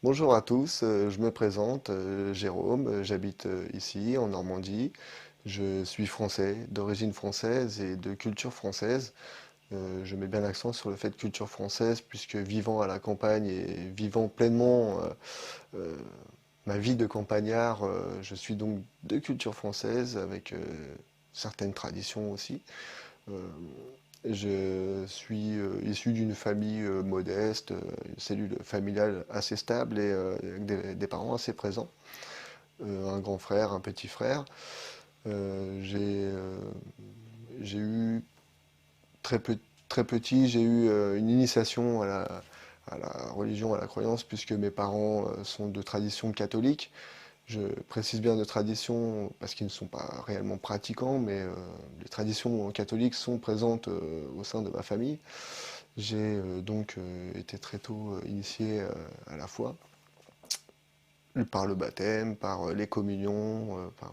Bonjour à tous, je me présente, Jérôme, j'habite ici en Normandie. Je suis français, d'origine française et de culture française. Je mets bien l'accent sur le fait de culture française puisque vivant à la campagne et vivant pleinement euh, ma vie de campagnard, je suis donc de culture française avec certaines traditions aussi. Euh, je suis issu d'une famille modeste, une cellule familiale assez stable et avec des parents assez présents. Un grand frère, un petit frère. J'ai eu très, très petit, j'ai eu une initiation à la religion, à la croyance, puisque mes parents sont de tradition catholique. Je précise bien de tradition parce qu'ils ne sont pas réellement pratiquants, mais les traditions catholiques sont présentes au sein de ma famille. J'ai donc été très tôt initié à la foi, par le baptême, par les communions, par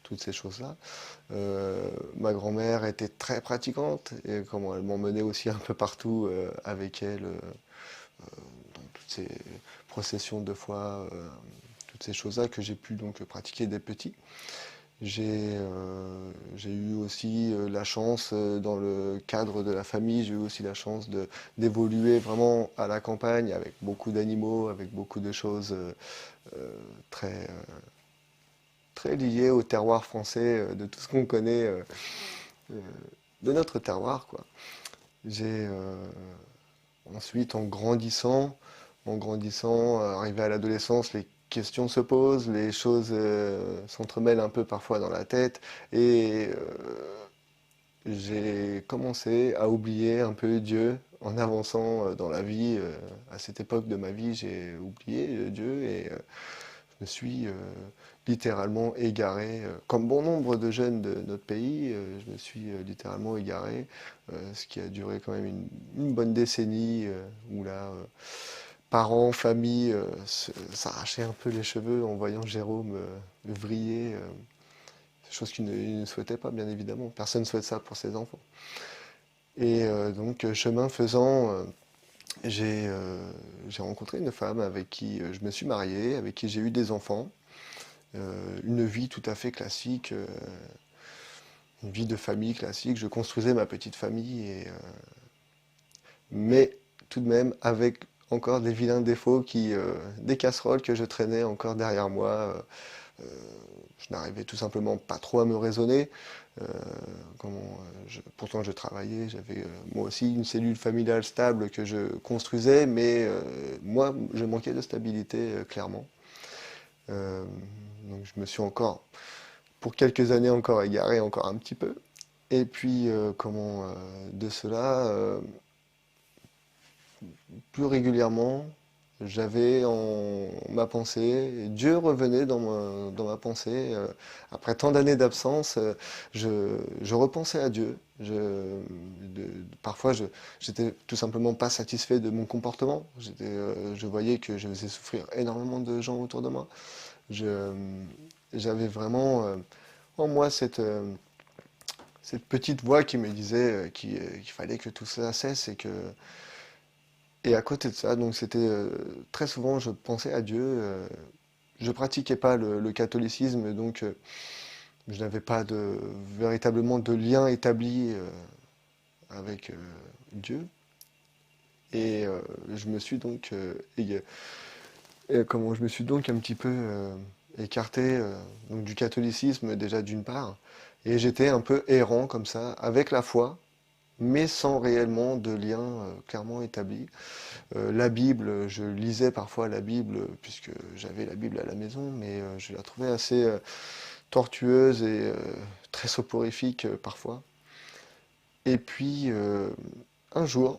toutes ces choses-là. Ma grand-mère était très pratiquante et comment elle m'emmenait aussi un peu partout avec elle dans toutes ces processions de foi, toutes ces choses-là que j'ai pu donc pratiquer dès petit. J'ai eu aussi la chance, dans le cadre de la famille, j'ai eu aussi la chance d'évoluer vraiment à la campagne avec beaucoup d'animaux, avec beaucoup de choses euh, très, très liées au terroir français, de tout ce qu'on connaît euh, de notre terroir, quoi. J'ai ensuite, en grandissant, arrivé à l'adolescence, les questions se posent, les choses s'entremêlent un peu parfois dans la tête, et j'ai commencé à oublier un peu Dieu en avançant dans la vie. À cette époque de ma vie, j'ai oublié Dieu et je me suis littéralement égaré. Comme bon nombre de jeunes de notre pays, je me suis littéralement égaré, ce qui a duré quand même une bonne décennie où là, parents, famille s'arrachaient un peu les cheveux en voyant Jérôme vriller. Chose qu'ils ne souhaitaient pas, bien évidemment. Personne ne souhaite ça pour ses enfants. Et donc, chemin faisant, j'ai rencontré une femme avec qui je me suis marié, avec qui j'ai eu des enfants. Une vie tout à fait classique, une vie de famille classique. Je construisais ma petite famille, mais tout de même avec encore des vilains défauts des casseroles que je traînais encore derrière moi. Euh, je n'arrivais tout simplement pas trop à me raisonner. Euh, Pourtant, je travaillais, j'avais moi aussi une cellule familiale stable que je construisais, mais moi, je manquais de stabilité, clairement. Euh, donc, je me suis encore, pour quelques années encore, égaré encore un petit peu. Et puis, de cela, plus régulièrement, j'avais en ma pensée, Dieu revenait dans ma pensée. Après tant d'années d'absence, je repensais à Dieu. Parfois, j'étais tout simplement pas satisfait de mon comportement. Je voyais que je faisais souffrir énormément de gens autour de moi. Je, J'avais vraiment en moi cette petite voix qui me disait qu'il fallait que tout ça cesse et à côté de ça, donc c'était très souvent, je pensais à Dieu. Je pratiquais pas le catholicisme, donc je n'avais pas véritablement de lien établi avec Dieu. Et je me suis donc, je me suis donc un petit peu écarté donc du catholicisme déjà d'une part, et j'étais un peu errant comme ça avec la foi, mais sans réellement de lien clairement établi. La Bible, je lisais parfois la Bible, puisque j'avais la Bible à la maison, mais je la trouvais assez tortueuse et très soporifique parfois. Et puis un jour,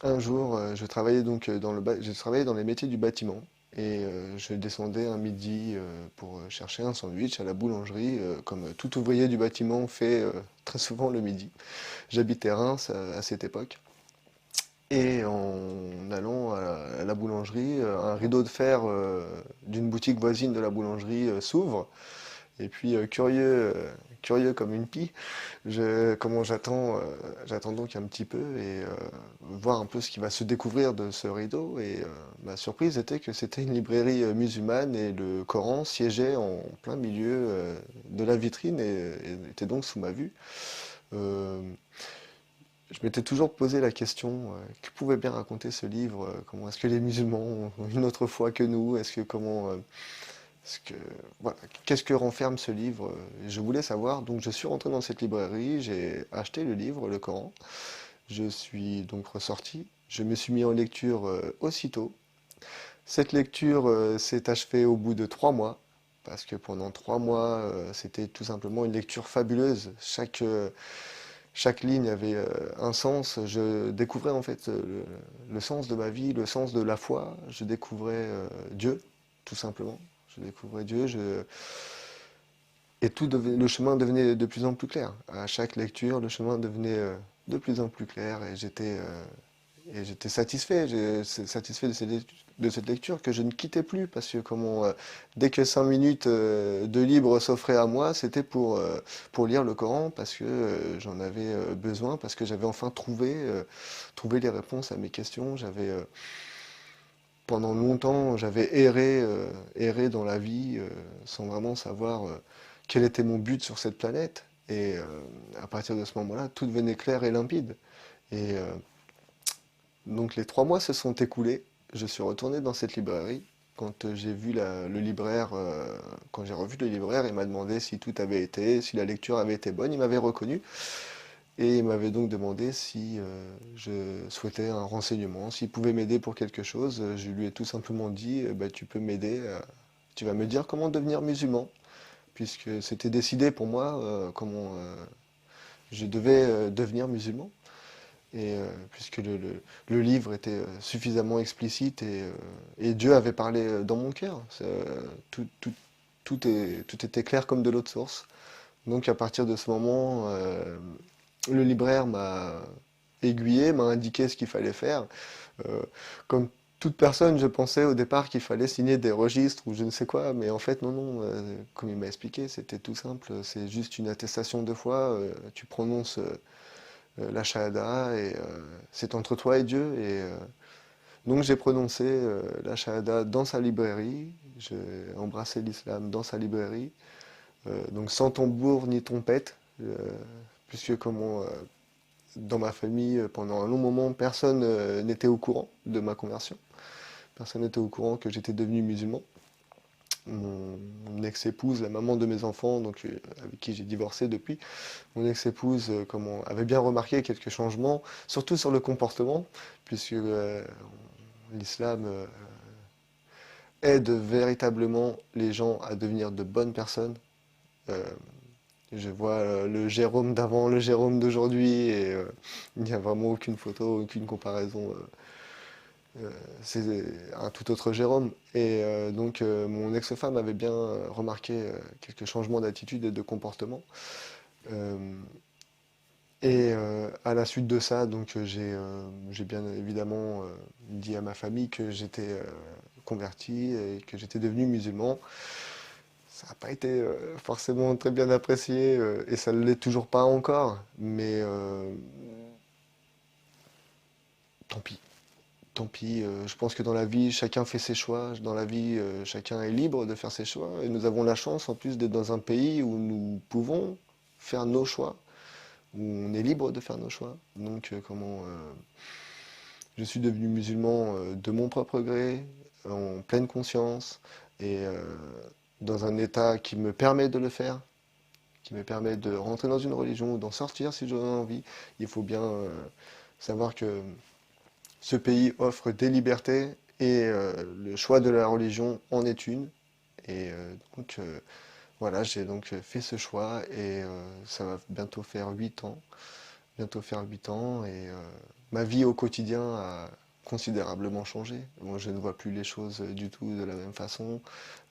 je travaillais donc je travaillais dans les métiers du bâtiment. Et je descendais un midi pour chercher un sandwich à la boulangerie, comme tout ouvrier du bâtiment fait très souvent le midi. J'habitais Reims à cette époque. Et en allant à la boulangerie, un rideau de fer d'une boutique voisine de la boulangerie s'ouvre. Et puis, curieux comme une pie. J'attends donc un petit peu et voir un peu ce qui va se découvrir de ce rideau. Et ma surprise était que c'était une librairie musulmane et le Coran siégeait en plein milieu de la vitrine et était donc sous ma vue. Euh, je m'étais toujours posé la question, que pouvait bien raconter ce livre? Comment est-ce que les musulmans ont une autre foi que nous? Est-ce que, voilà, qu'est-ce que renferme ce livre? Je voulais savoir, donc je suis rentré dans cette librairie, j'ai acheté le livre, le Coran. Je suis donc ressorti. Je me suis mis en lecture aussitôt. Cette lecture s'est achevée au bout de 3 mois, parce que pendant 3 mois, c'était tout simplement une lecture fabuleuse. Chaque ligne avait un sens. Je découvrais en fait le sens de ma vie, le sens de la foi. Je découvrais Dieu, tout simplement. Je découvrais Dieu. Et le chemin devenait de plus en plus clair. À chaque lecture, le chemin devenait de plus en plus clair et j'étais satisfait. Satisfait de cette lecture que je ne quittais plus parce que dès que 5 minutes de libre s'offraient à moi, c'était pour lire le Coran parce que j'en avais besoin, parce que j'avais enfin trouvé les réponses à mes questions. Pendant longtemps, j'avais erré dans la vie sans vraiment savoir quel était mon but sur cette planète. Et à partir de ce moment-là, tout devenait clair et limpide. Et donc les 3 mois se sont écoulés. Je suis retourné dans cette librairie. Quand j'ai vu le libraire, quand j'ai revu le libraire, il m'a demandé si tout avait été, si la lecture avait été bonne. Il m'avait reconnu et il m'avait donc demandé si je souhaitais un renseignement, s'il pouvait m'aider pour quelque chose. Je lui ai tout simplement dit, bah, tu peux m'aider, tu vas me dire comment devenir musulman, puisque c'était décidé pour moi comment je devais devenir musulman. Et puisque le livre était suffisamment explicite et Dieu avait parlé dans mon cœur. Tout était clair comme de l'eau de source. Donc à partir de ce moment, le libraire m'a aiguillé, m'a indiqué ce qu'il fallait faire. Euh, Comme toute personne, je pensais au départ qu'il fallait signer des registres ou je ne sais quoi, mais en fait non, non, comme il m'a expliqué, c'était tout simple, c'est juste une attestation de foi, tu prononces la shahada et c'est entre toi et Dieu. Et donc j'ai prononcé la shahada dans sa librairie, j'ai embrassé l'islam dans sa librairie, donc sans tambour ni trompette, puisque dans ma famille, pendant un long moment, personne n'était au courant de ma conversion. Personne n'était au courant que j'étais devenu musulman. Mon ex-épouse, la maman de mes enfants, donc avec qui j'ai divorcé depuis, mon ex-épouse avait bien remarqué quelques changements, surtout sur le comportement, puisque l'islam aide véritablement les gens à devenir de bonnes personnes. Euh, je vois le Jérôme d'avant, le Jérôme d'aujourd'hui, et il n'y a vraiment aucune photo, aucune comparaison. C'est un tout autre Jérôme. Et donc mon ex-femme avait bien remarqué quelques changements d'attitude et de comportement. Euh, et à la suite de ça, donc j'ai bien évidemment dit à ma famille que j'étais converti et que j'étais devenu musulman. Ça n'a pas été forcément très bien apprécié et ça ne l'est toujours pas encore, mais tant pis. Tant pis, je pense que dans la vie, chacun fait ses choix. Dans la vie, chacun est libre de faire ses choix. Et nous avons la chance, en plus, d'être dans un pays où nous pouvons faire nos choix, où on est libre de faire nos choix. Donc, je suis devenu musulman de mon propre gré, en pleine conscience, et dans un état qui me permet de le faire, qui me permet de rentrer dans une religion ou d'en sortir si j'en ai envie. Il faut bien savoir que ce pays offre des libertés et le choix de la religion en est une. Et voilà, j'ai donc fait ce choix et ça va bientôt faire 8 ans. Bientôt faire 8 ans et ma vie au quotidien a considérablement changé. Moi, je ne vois plus les choses du tout de la même façon.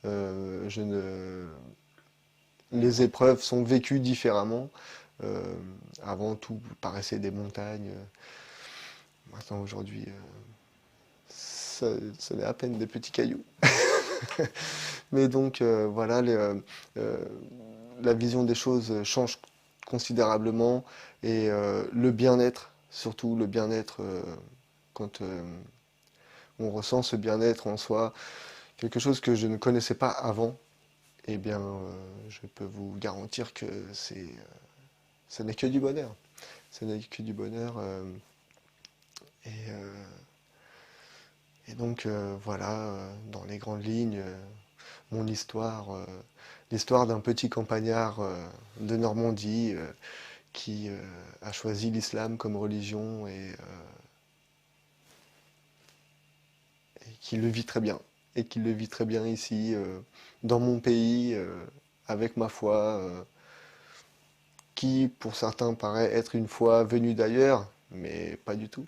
Je ne... Les épreuves sont vécues différemment. Euh, Avant, tout paraissait des montagnes. Maintenant, aujourd'hui, ce n'est à peine des petits cailloux. Mais donc voilà, euh, la vision des choses change considérablement et le bien-être, surtout le bien-être, quand on ressent ce bien-être en soi, quelque chose que je ne connaissais pas avant, eh bien, je peux vous garantir que ce n'est que du bonheur. Ce n'est que du bonheur. Et, euh, et donc, voilà, dans les grandes lignes, mon histoire, l'histoire d'un petit campagnard de Normandie qui a choisi l'islam comme religion et qui le vit très bien. Et qui le vit très bien ici, dans mon pays, avec ma foi, qui pour certains paraît être une foi venue d'ailleurs, mais pas du tout.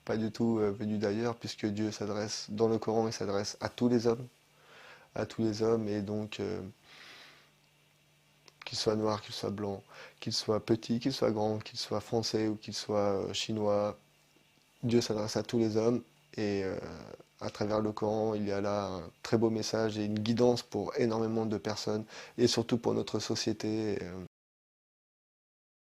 Pas du tout venue d'ailleurs, puisque Dieu s'adresse, dans le Coran, il s'adresse à tous les hommes, et donc qu'il soit noir, qu'il soit blanc, qu'il soit petit, qu'il soit grand, qu'il soit français ou qu'il soit chinois, Dieu s'adresse à tous les hommes et à travers le Coran, il y a là un très beau message et une guidance pour énormément de personnes et surtout pour notre société.